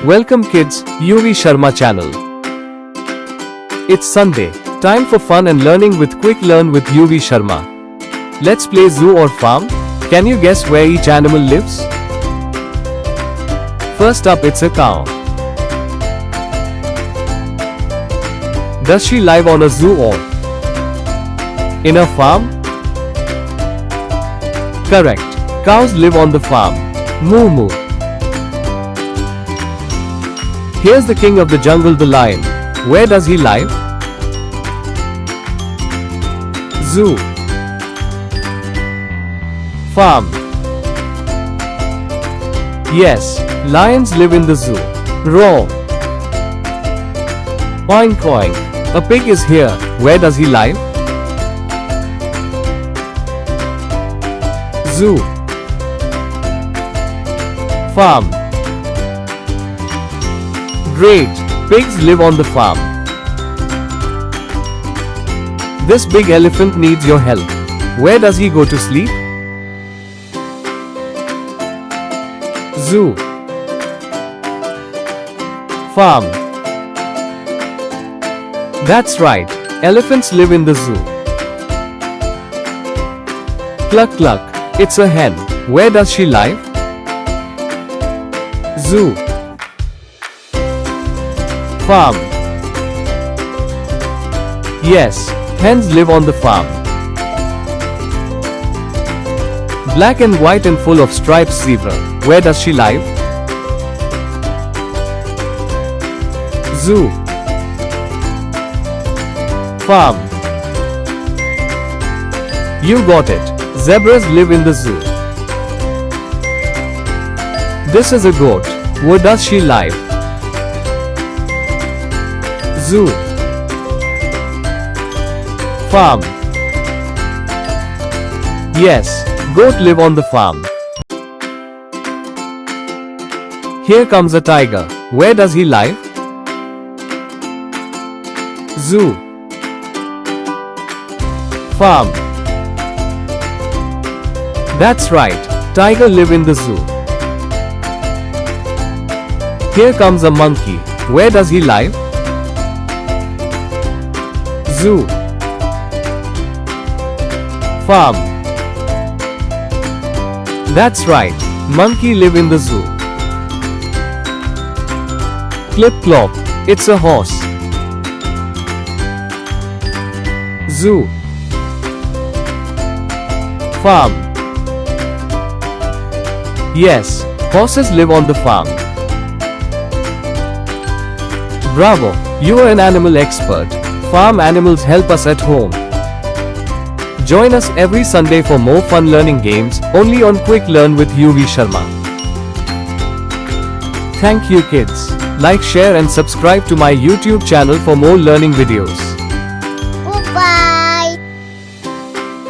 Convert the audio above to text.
Welcome kids, YuviSharma channel. It's Sunday, time for fun and learning with Quick Learn with YuviSharma. Let's play zoo or farm. Can you guess where each animal lives? First up, it's a cow. Does she live on a zoo or in a farm? Correct. Cows live on the farm. Moo moo. Here's the king of the jungle, the lion. Where does he live? Zoo. Farm. Yes, lions live in the zoo. Roar. Oink oink. A pig is here. Where does he live? Zoo. Farm. Great! Pigs live on the farm. This big elephant needs your help. Where does he go to sleep? Zoo. Farm. That's right. Elephants live in the zoo. Cluck cluck. It's a hen. Where does she live? Zoo. Farm. Yes, hens live on the farm. Black and white and full of stripes zebra. Where does she live? Zoo. Farm. You got it. Zebras live in the zoo. This is a goat. Where does she live? Zoo. Farm. Yes, goat live on the farm. Here comes a tiger. Where does he live? Zoo. Farm. That's right, tiger live in the zoo. Here comes a monkey. Where does he live? Zoo. Farm. That's right, monkey live in the zoo. Clip clop, it's a horse. Zoo. Farm. Yes, horses live on the farm. Bravo, you are an animal expert. Farm animals help us at home. Join us every Sunday for more fun learning games, only on Quick Learn with YuviSharma. Thank you kids. Like, share and subscribe to my YouTube channel for more learning videos.